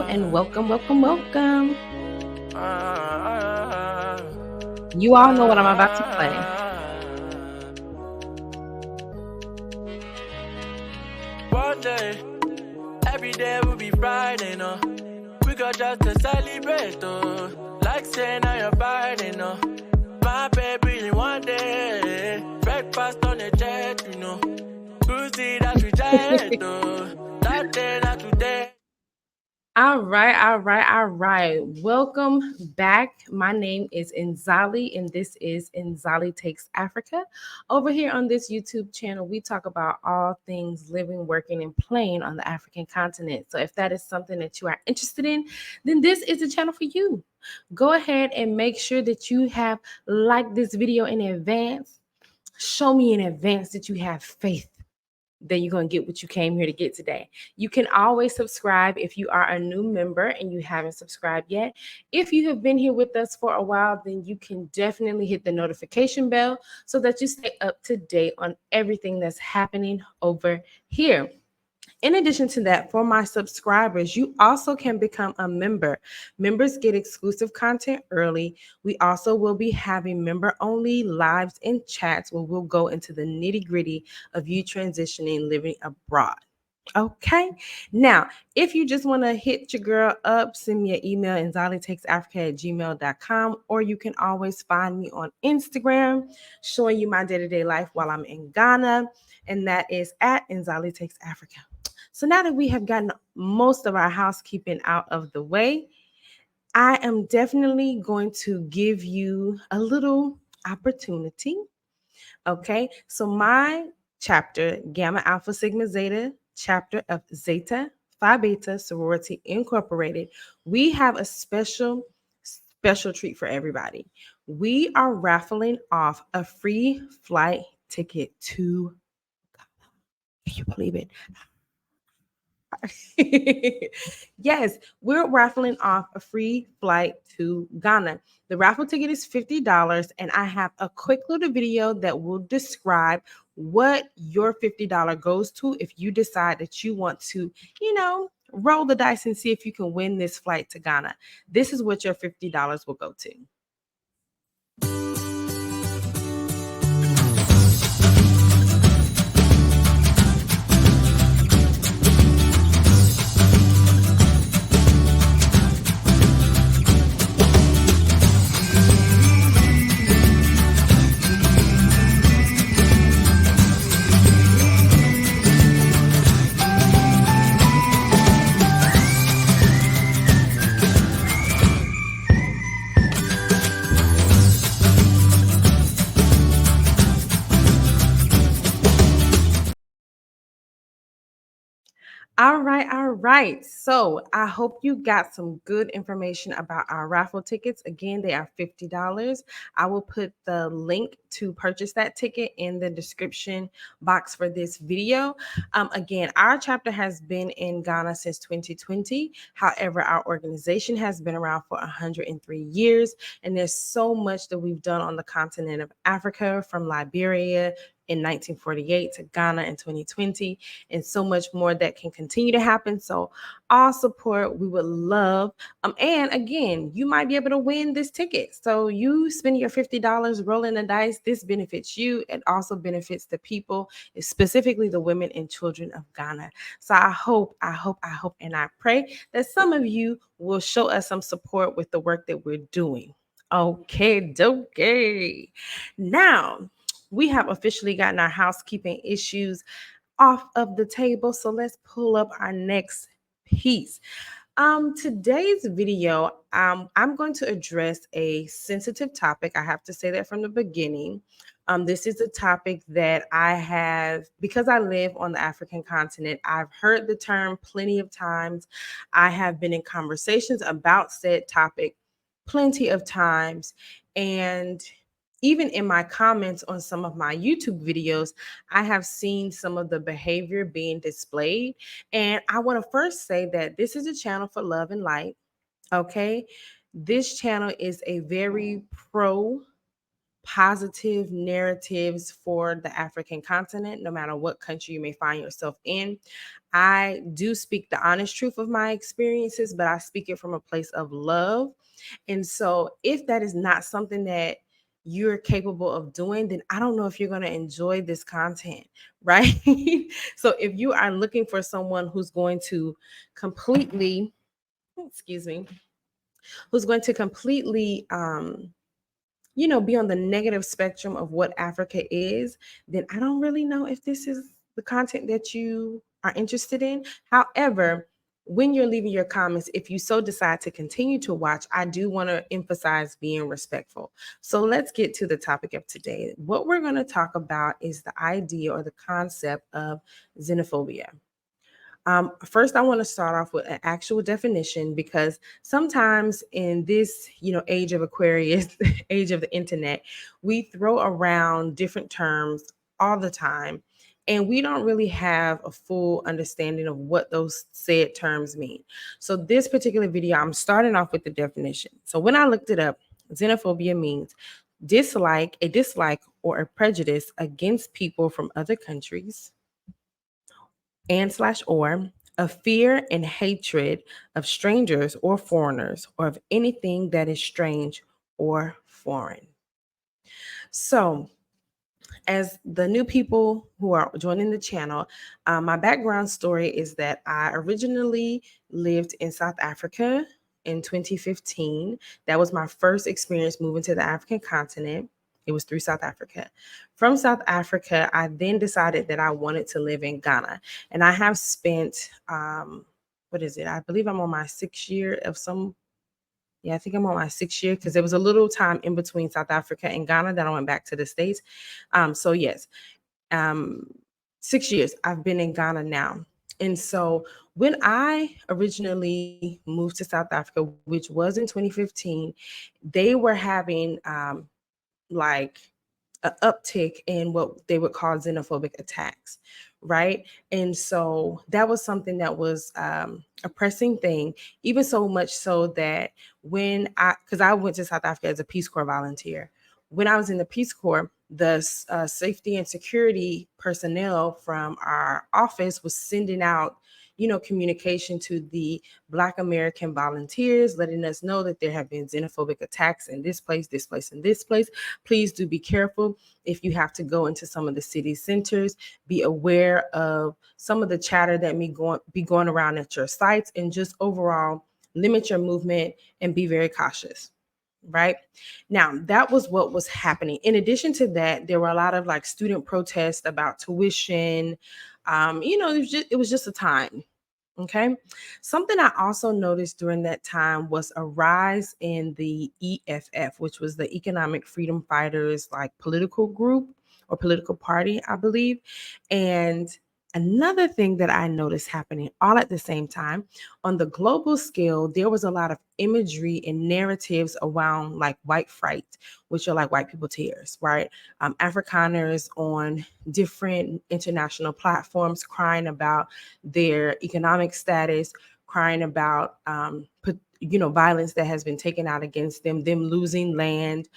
and welcome. You all know what I'm about to play. One day, every day will be Friday, no. We got just to celebrate, oh. Like saying now you're Friday, no. My baby, one day, breakfast on the jet, you know. Tuesday, that's reject, oh. That day, not today. All right. Welcome back. My name is Nzali, and this is Nzali Takes Africa. Over here on this YouTube channel, we talk about all things living, working, and playing on the African continent. So if that is something that you are interested in, then this is the channel for you. Go ahead and make sure that you have liked this video in advance. Show me in advance that you have faith then you're going to get what you came here to get today. You can always subscribe if you are a new member and you haven't subscribed yet. If you have been here with us for a while, then you can definitely hit the notification bell so that you stay up to date on everything that's happening over here. In addition to that, for my subscribers, you also can become a member. Members get exclusive content early. We also will be having member-only lives and chats where we'll go into the nitty-gritty of you transitioning, living abroad. Okay. Now, if you just want to hit your girl up, send me an email, nzalitakesafrica@gmail.com, or you can always find me on Instagram, showing you my day-to-day life while I'm in Ghana, and that is at nzalitakesafrica. So now that we have gotten most of our housekeeping out of the way, I am definitely going to give you a little opportunity. Okay, so my chapter, Gamma Alpha Sigma Zeta, chapter of Zeta Phi Beta Sorority Incorporated, we have a special treat for everybody. We are raffling off a free flight ticket to Ghana. Can you believe it? Yes, we're raffling off a free flight to Ghana. The raffle ticket is $50, and I have a quick little video that will describe what your $50 goes to if you decide that you want to, roll the dice and see if you can win this flight to Ghana. This is what your $50 will go to. All right. So I hope you got some good information about our raffle tickets. Again, they are $50. I will put the link to purchase that ticket in the description box for this video. Again, our chapter has been in Ghana since 2020. However, our organization has been around for 103 years, and there's so much that we've done on the continent of Africa, from Liberia in 1948 to Ghana in 2020, and so much more that can continue to happen. So all support we would love. And again, you might be able to win this ticket. So you spend your $50 rolling the dice. This benefits you. It also benefits the people, specifically the women and children of Ghana. So I hope, and I pray that some of you will show us some support with the work that we're doing. Okay. Now, we have officially gotten our housekeeping issues off of the table. So let's pull up our next piece. Today's video, I'm going to address a sensitive topic. I have to say that from the beginning. This is a topic that I have, because I live on the African continent, I've heard the term plenty of times. I have been in conversations about said topic plenty of times. And even in my comments on some of my YouTube videos, I have seen some of the behavior being displayed. And I want to first say that this is a channel for love and light. Okay. This channel is a very pro positive narratives for the African continent, no matter what country you may find yourself in. I do speak the honest truth of my experiences, but I speak it from a place of love. And so, if that is not something that you're capable of doing, then I don't know if you're going to enjoy this content, right? So, if you are looking for someone who's going to completely, excuse me, who's going to completely be on the negative spectrum of what Africa is, then I don't really know if this is the content that you are interested in. However, when you're leaving your comments, if you so decide to continue to watch, I do want to emphasize being respectful. So let's get to the topic of today. What we're going to talk about is the idea or the concept of xenophobia. First, I want to start off with an actual definition, because sometimes in this, age of Aquarius, age of the internet, we throw around different terms all the time, and we don't really have a full understanding of what those said terms mean. So, this particular video, I'm starting off with the definition. So, when I looked it up, xenophobia means dislike or a prejudice against people from other countries, and slash or a fear and hatred of strangers or foreigners, or of anything that is strange or foreign. So, as the new people who are joining the channel, my background story is that I originally lived in South Africa in 2015. That was my first experience moving to the African continent. It was through South Africa. From South Africa, I then decided that I wanted to live in Ghana. And I have spent, what is it? I believe I'm on my 6th year of some. Yeah, I think I'm on my 6th year, because there was a little time in between South Africa and Ghana that I went back to the States. So yes, um, 6 years I've been in Ghana now. And so when I originally moved to South Africa, which was in 2015, they were having like an uptick in what they would call xenophobic attacks, right? And so that was something that was a pressing thing, even so much so that because I went to South Africa as a Peace Corps volunteer. When I was in the Peace Corps, the safety and security personnel from our office was sending out, communication to the Black American volunteers, letting us know that there have been xenophobic attacks in this place, this place, and this place. Please do be careful if you have to go into some of the city centers. Be aware of some of the chatter that may be going around at your sites, and just overall limit your movement and be very cautious. Right now, that was what was happening. In addition to that, there were a lot of like student protests about tuition. It was just a time. Okay. Something I also noticed during that time was a rise in the EFF, which was the Economic Freedom Fighters, like political group or political party, I believe. And another thing that I noticed happening all at the same time, on the global scale, there was a lot of imagery and narratives around like white fright, which are like white people tears, right? Afrikaners on different international platforms crying about their economic status, crying about violence that has been taken out against them losing land,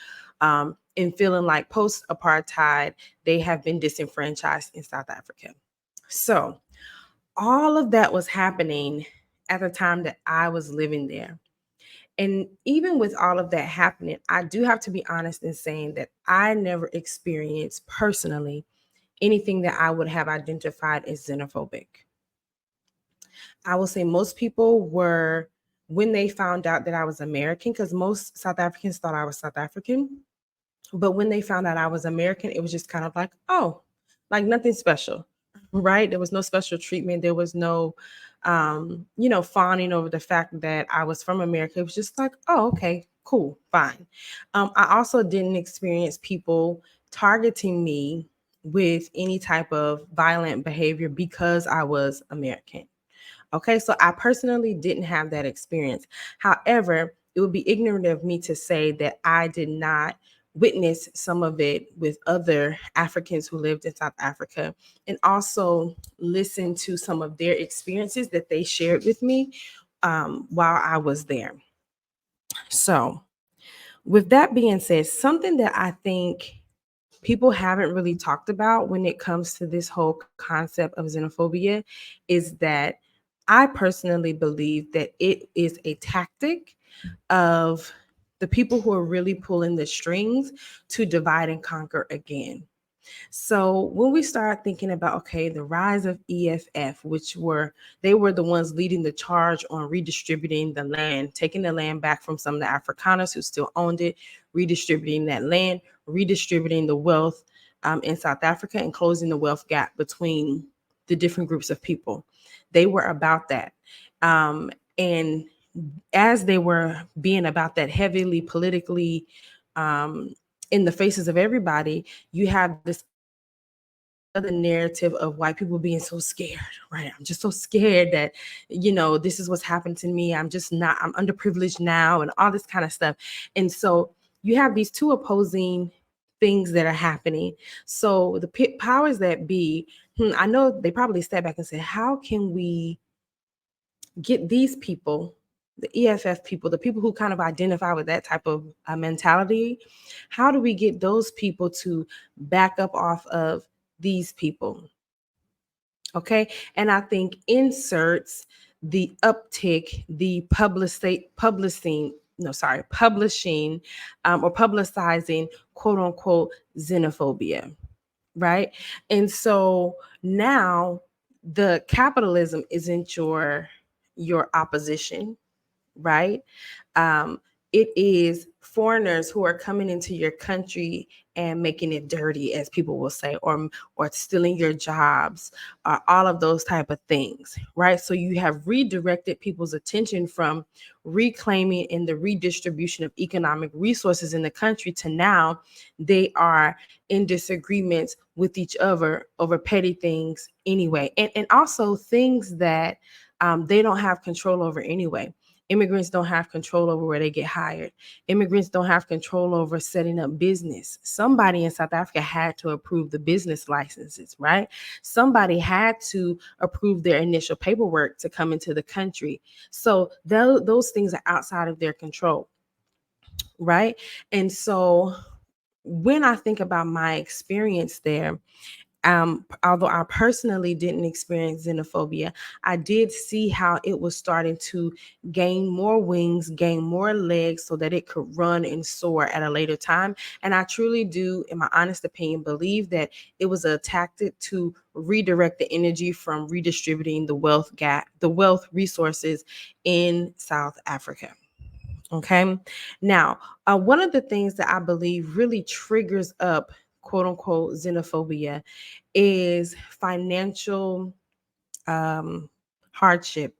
and feeling like post-apartheid they have been disenfranchised in South Africa. So all of that was happening at the time that I was living there. And even with all of that happening, I do have to be honest in saying that I never experienced personally anything that I would have identified as xenophobic. I will say most people were, when they found out that I was American, because most South Africans thought I was South African. But when they found out I was American, it was just kind of like, oh, like nothing special, right? There was no special treatment. There was no, fawning over the fact that I was from America. It was just like, oh, okay, cool, fine. I also didn't experience people targeting me with any type of violent behavior because I was American. Okay, so I personally didn't have that experience. However, it would be ignorant of me to say that I did not witness some of it with other Africans who lived in South Africa, and also listen to some of their experiences that they shared with me while I was there. So With that being said, something that I think people haven't really talked about when it comes to this whole concept of xenophobia is that I personally believe that it is a tactic of the people who are really pulling the strings to divide and conquer again. So when we start thinking about, okay, the rise of EFF, which were they were the ones leading the charge on redistributing the land, taking the land back from some of the Afrikaners who still owned it, redistributing that land, redistributing the wealth in South Africa, and closing the wealth gap between the different groups of people. They were about that. And as they were being about that heavily politically um, in the faces of everybody, you have this other narrative of white people being so scared, right? I'm just so scared that, this is what's happened to me. I'm underprivileged now, and all this kind of stuff. And so you have these two opposing things that are happening. So the powers that be, I know they probably step back and say, how can we get these people, the EFF people, the people who kind of identify with that type of mentality, how do we get those people to back up off of these people? Okay. And I think inserts the uptick, the publishing or publicizing quote unquote xenophobia, right? And so now the capitalism isn't your opposition, right? Um, it is foreigners who are coming into your country and making it dirty, as people will say, or stealing your jobs, all of those type of things, right? So you have redirected people's attention from reclaiming and the redistribution of economic resources in the country to now they are in disagreements with each other over petty things anyway, and also things that they don't have control over anyway. Immigrants don't have control over where they get hired. Immigrants don't have control over setting up business. Somebody in South Africa had to approve the business licenses, right? Somebody had to approve their initial paperwork to come into the country. So those things are outside of their control, right? And so when I think about my experience there, although I personally didn't experience xenophobia, I did see how it was starting to gain more wings, gain more legs so that it could run and soar at a later time. And I truly do, in my honest opinion, believe that it was a tactic to redirect the energy from redistributing the wealth gap, the wealth resources in South Africa. Okay. Now, one of the things that I believe really triggers up quote unquote xenophobia is financial um, hardship,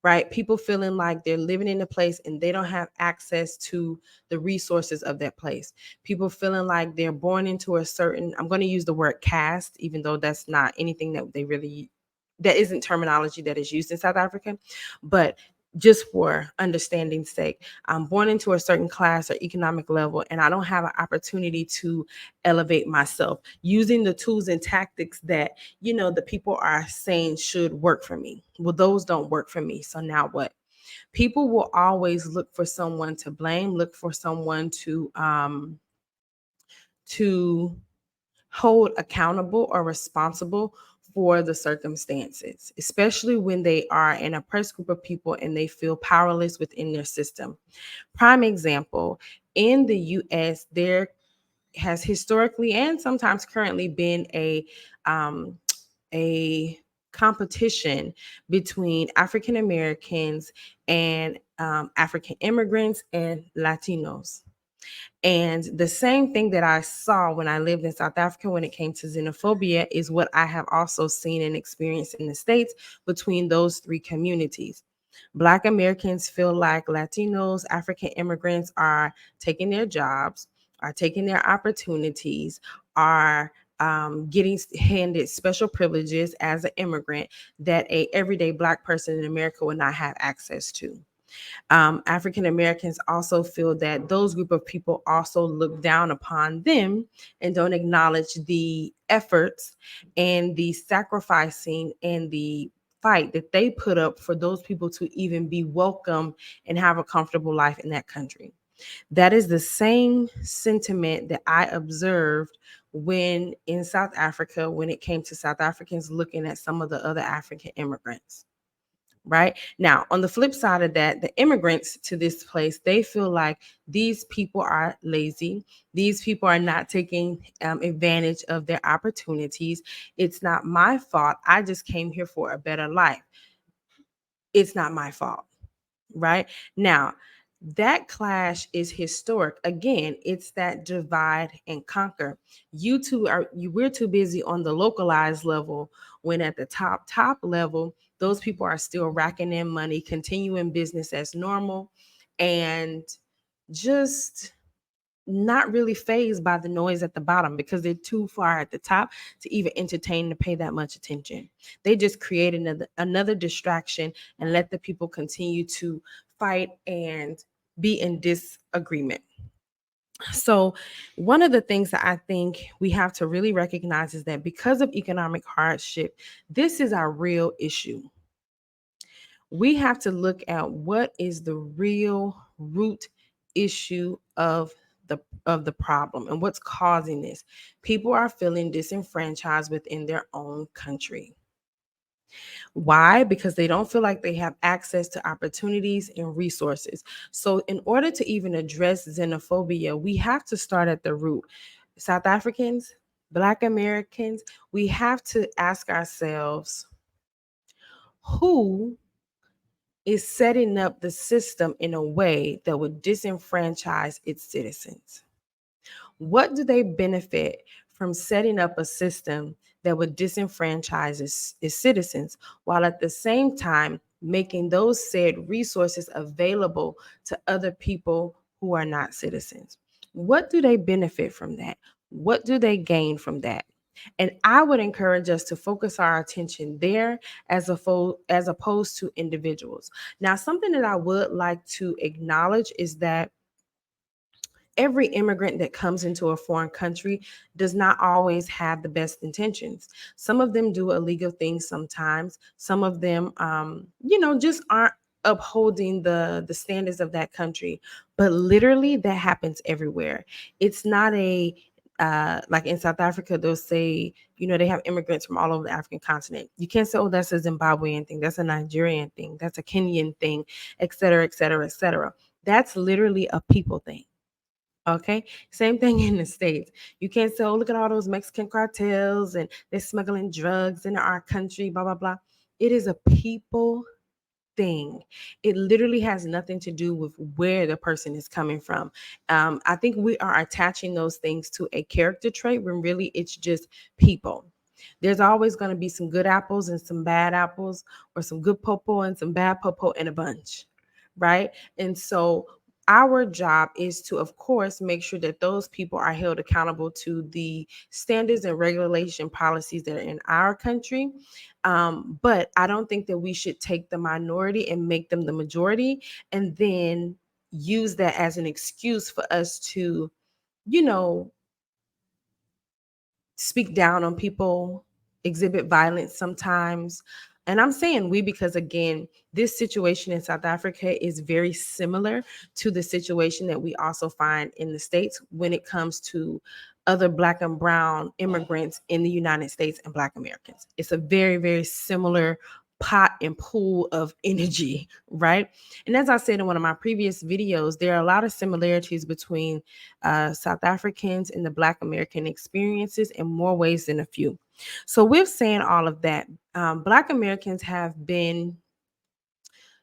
right? People feeling like they're living in a place and they don't have access to the resources of that place. People feeling like they're born into a certain, I'm going to use the word caste, even though that's not anything that they really, that isn't terminology that is used in South Africa, but just for understanding's sake, I'm born into a certain class or economic level, and I don't have an opportunity to elevate myself using the tools and tactics that the people are saying should work for me. Well, those don't work for me. So now what? People will always look for someone to blame, look for someone to hold accountable or responsible for the circumstances, especially when they are an oppressed group of people and they feel powerless within their system. Prime example, in the US, there has historically and sometimes currently been um, a competition between African Americans and African immigrants and Latinos. And the same thing that I saw when I lived in South Africa when it came to xenophobia is what I have also seen and experienced in the States between those three communities. Black Americans feel like Latinos, African immigrants are taking their jobs, are taking their opportunities, are getting handed special privileges as an immigrant that a everyday Black person in America would not have access to. African Americans also feel that those group of people also look down upon them and don't acknowledge the efforts and the sacrificing and the fight that they put up for those people to even be welcome and have a comfortable life in that country. That is the same sentiment that I observed when in South Africa, when it came to South Africans looking at some of the other African immigrants. Right now, on the flip side of that, the immigrants to this place, they feel like these people are lazy. These people are not taking advantage of their opportunities. It's not my fault. I just came here for a better life. It's not my fault. Right now, that clash is historic. Again, it's that divide and conquer. We're too busy on the localized level, when at the top level, those people are still racking in money, continuing business as normal, and just not really phased by the noise at the bottom, because they're too far at the top to even entertain to pay that much attention. They just create another distraction and let the people continue to fight and be in disagreement. So, one of the things that I think we have to really recognize is that because of economic hardship, this is our real issue. We have to look at what is the real root issue of the problem and what's causing this. People are feeling disenfranchised within their own country. Why? Because they don't feel like they have access to opportunities and resources. So in order to even address xenophobia, we have to start at the root. South Africans, Black Americans, we have to ask ourselves, who is setting up the system in a way that would disenfranchise its citizens? What do they benefit from setting up a system that would disenfranchise its citizens, while at the same time making those said resources available to other people who are not citizens? What do they benefit from that? What do they gain from that? And I would encourage us to focus our attention there as opposed to individuals. Now, something that I would like to acknowledge is that every immigrant that comes into a foreign country does not always have the best intentions. Some of them do illegal things sometimes. Some of them, just aren't upholding the standards of that country. But literally, that happens everywhere. It's not a like in South Africa, they'll say, they have immigrants from all over the African continent. You can't say, oh, that's a Zimbabwean thing, that's a Nigerian thing, that's a Kenyan thing, et cetera, et cetera, et cetera. That's literally a people thing. Okay, same thing in the States. You can't say, oh, look at all those Mexican cartels and they're smuggling drugs into our country, blah, blah, blah. It is a people thing. It literally has nothing to do with where the person is coming from. I think we are attaching those things to a character trait when really it's just people. There's always going to be some good apples and some bad apples, or some good popo and some bad popo in a bunch, right? And so our job is to, of course, make sure that those people are held accountable to the standards and regulation policies that are in our country. But I don't think that we should take the minority and make them the majority, and then use that as an excuse for us to, you know, speak down on people, exhibit violence sometimes. And I'm saying we because, again, this situation in South Africa is very similar to the situation that we also find in the States when it comes to other Black and brown immigrants in the United States and Black Americans. It's a very, very similar pot and pool of energy, right? And as I said in one of my previous videos, there are a lot of similarities between South Africans and the Black American experiences in more ways than a few. So, with saying all of that, Black Americans have been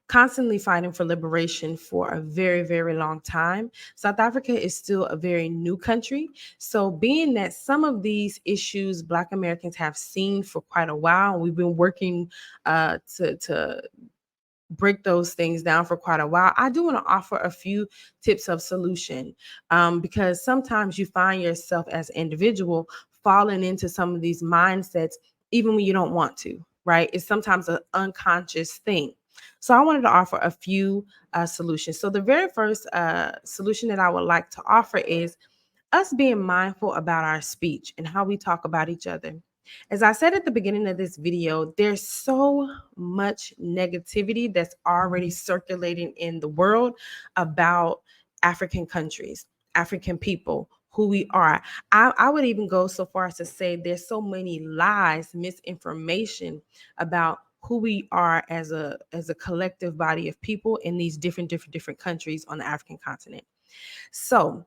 constantly fighting for liberation for a very, very long time. South Africa is still a very new country. So, being that some of these issues Black Americans have seen for quite a while, we've been working to break those things down for quite a while. I do want to offer a few tips of solution, because sometimes you find yourself as an individual falling into some of these mindsets even when you don't want to, right? It's sometimes an unconscious thing. So I wanted to offer a few solutions. So the very first solution that I would like to offer is us being mindful about our speech and how we talk about each other. As I said at the beginning of this video, there's so much negativity that's already circulating in the world about African countries, African people, who we are. I would even go so far as to say there's so many lies, misinformation about who we are as a collective body of people in these different countries on the African continent. So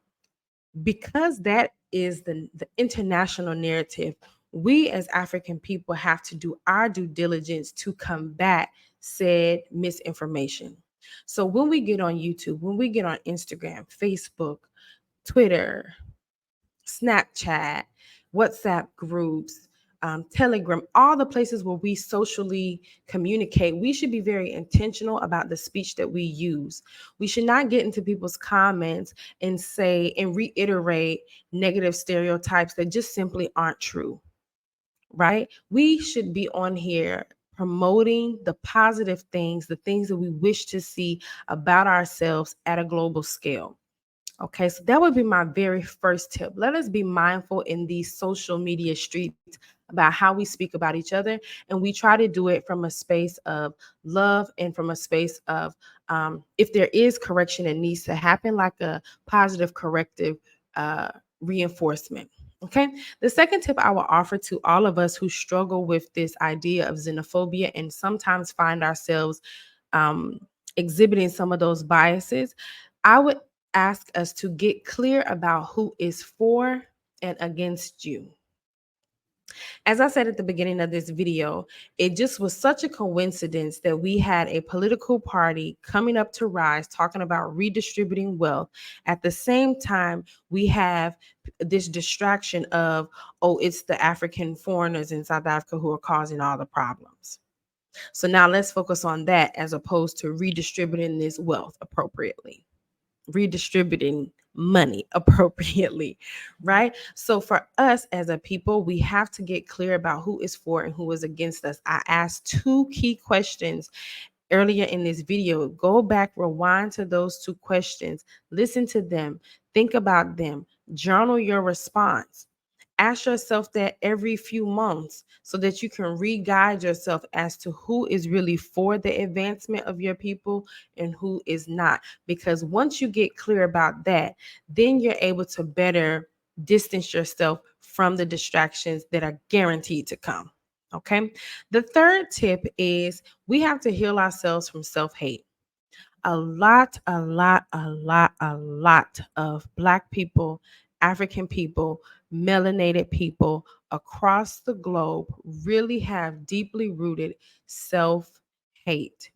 because that is the international narrative, we as African people have to do our due diligence to combat said misinformation. So when we get on YouTube, when we get on Instagram, Facebook, Twitter, Snapchat, WhatsApp groups, Telegram, all the places where we socially communicate, we should be very intentional about the speech that we use. We should not get into people's comments and say and reiterate negative stereotypes that just simply aren't true, right? We should be on here promoting the positive things, the things that we wish to see about ourselves at a global scale. Okay, so that would be my very first tip. Let us be mindful in these social media streets about how we speak about each other. And we try to do it from a space of love and from a space of if there is correction that needs to happen, like a positive corrective uh, reinforcement. Okay, the second tip I will offer to all of us who struggle with this idea of xenophobia and sometimes find ourselves um, exhibiting some of those biases, I would ask us to get clear about who is for and against you. As I said at the beginning of this video, it just was such a coincidence that we had a political party coming up to Rise talking about redistributing wealth. At the same time, we have this distraction of, oh, it's the African foreigners in South Africa who are causing all the problems. So now let's focus on that as opposed to redistributing this wealth appropriately, redistributing money appropriately, right? So for us as a people, we have to get clear about who is for and who is against us. I asked two key questions earlier in this video. Go back, rewind to those two questions, listen to them, think about them, journal your response. Ask yourself that every few months so that you can re-guide yourself as to who is really for the advancement of your people and who is not. Because once you get clear about that, then you're able to better distance yourself from the distractions that are guaranteed to come. Okay. The third tip is we have to heal ourselves from self-hate. A lot of Black people, African people, melanated people across the globe really have deeply rooted self-hate.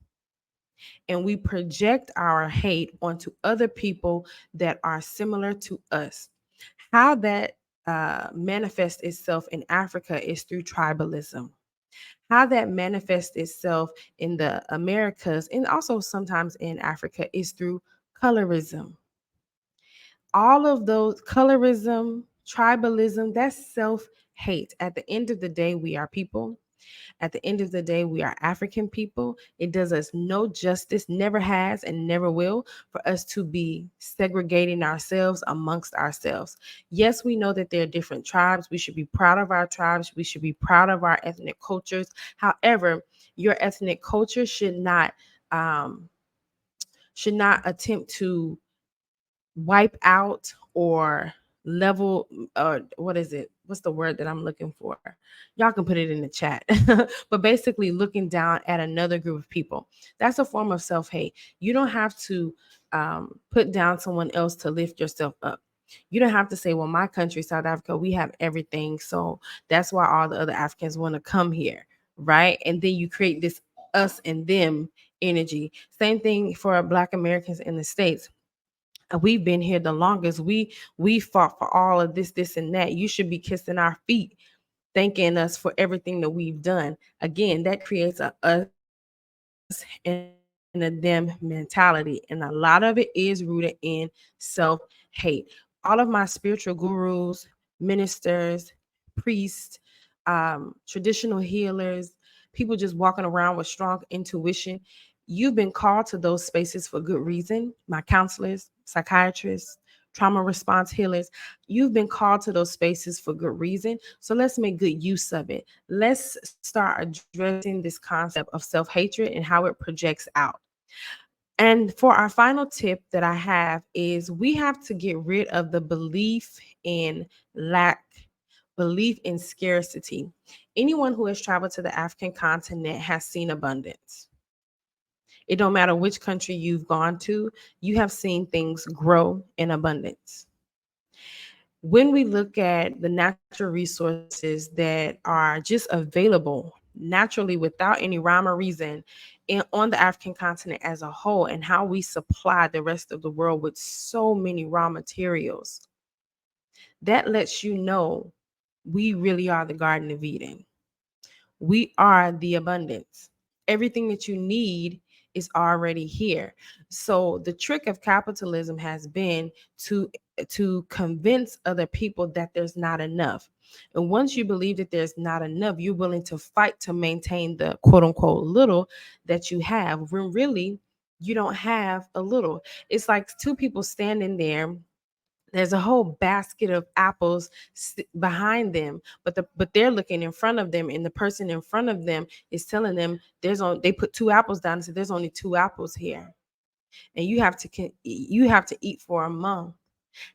And we project our hate onto other people that are similar to us. How that manifests itself in Africa is through tribalism. How that manifests itself in the Americas and also sometimes in Africa is through colorism. All of those, colorism, tribalism, that's self hate. At the end of the day, we are people. At the end of the day, we are African people. It does us no justice, never has and never will, for us to be segregating ourselves amongst ourselves. Yes, we know that there are different tribes. We should be proud of our tribes. We should be proud of our ethnic cultures. However, your ethnic culture should not attempt to wipe out or level, or what is it, what's the word that I'm looking for? Y'all can put it in the chat. But basically looking down at another group of people, that's a form of self-hate. You don't have to put down someone else to lift yourself up. You don't have to say, well, my country, South Africa, we have everything, so that's why all the other Africans want to come here, right? And then you create this us and them energy. Same thing for Black Americans in the States. We've been here the longest. We fought for all of this and that. You should be kissing our feet, thanking us for everything that we've done. Again, that creates a us and a them mentality, and a lot of it is rooted in self-hate. All of my spiritual gurus, ministers, priests, traditional healers, people just walking around with strong intuition, you've been called to those spaces for good reason. My counselors, psychiatrists, trauma response healers, you've been called to those spaces for good reason. So let's make good use of it. Let's start addressing this concept of self-hatred and how it projects out. And for our final tip that I have is we have to get rid of the belief in lack, belief in scarcity. Anyone who has traveled to the African continent has seen abundance. It don't matter which country you've gone to, you have seen things grow in abundance. When we look at the natural resources that are just available naturally without any rhyme or reason on the African continent as a whole, and how we supply the rest of the world with so many raw materials, that lets you know we really are the Garden of Eden. We are the abundance. Everything that you need is already here. So the trick of capitalism has been to convince other people that there's not enough. And once you believe that there's not enough, you're willing to fight to maintain the quote unquote little that you have, when really you don't have a little. It's like two people standing there, there's a whole basket of apples behind them, but they're looking in front of them, and the person in front of them is telling them they put two apples down and said there's only two apples here, and you have to eat for a month.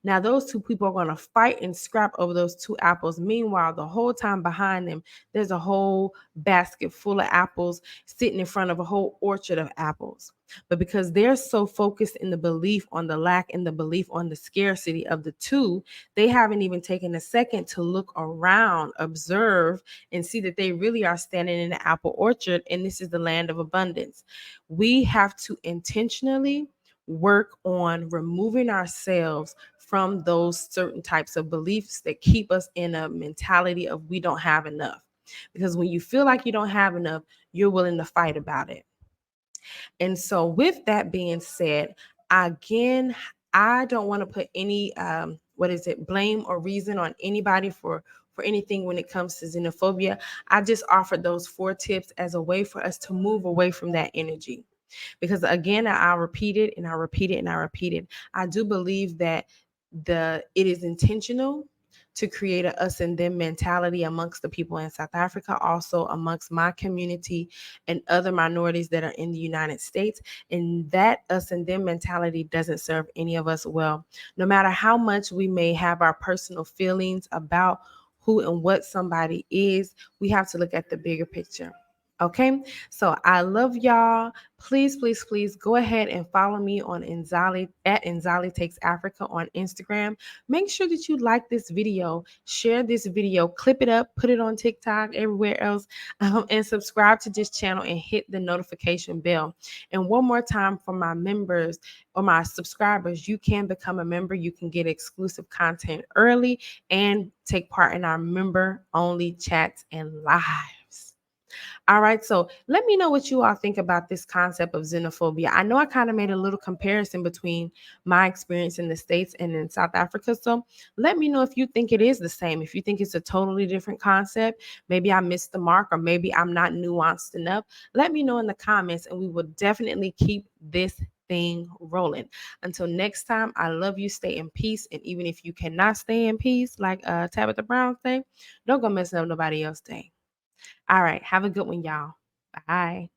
Now, those two people are going to fight and scrap over those two apples. Meanwhile, the whole time behind them, there's a whole basket full of apples sitting in front of a whole orchard of apples. But because they're so focused in the belief on the lack and the belief on the scarcity of the two, they haven't even taken a second to look around, observe, and see that they really are standing in the apple orchard, and this is the land of abundance. We have to intentionally work on removing ourselves from those certain types of beliefs that keep us in a mentality of we don't have enough. Because when you feel like you don't have enough, you're willing to fight about it. And so, with that being said, again, I don't want to put any blame or reason on anybody for anything when it comes to xenophobia. I just offered those 4 tips as a way for us to move away from that energy. Because again, I'll repeat it and I repeat it and I repeat it. I do believe that it is intentional to create a us and them mentality amongst the people in South Africa, also amongst my community and other minorities that are in the United States. And that us and them mentality doesn't serve any of us well. No matter how much we may have our personal feelings about who and what somebody is, we have to look at the bigger picture. Okay, so I love y'all. Please, please, please go ahead and follow me on Inzali at Inzali Takes Africa on Instagram. Make sure that you like this video, share this video, clip it up, put it on TikTok, everywhere else, and subscribe to this channel and hit the notification bell. And one more time for my members or my subscribers, you can become a member. You can get exclusive content early and take part in our member-only chats and lives. All right, so let me know what you all think about this concept of xenophobia. I know I kind of made a little comparison between my experience in the States and in South Africa. So let me know if you think it is the same, if you think it's a totally different concept. Maybe I missed the mark, or maybe I'm not nuanced enough. Let me know in the comments, and we will definitely keep this thing rolling. Until next time, I love you. Stay in peace. And even if you cannot stay in peace, like Tabitha Brown say, don't go messing up nobody else's day. All right. Have a good one, y'all. Bye.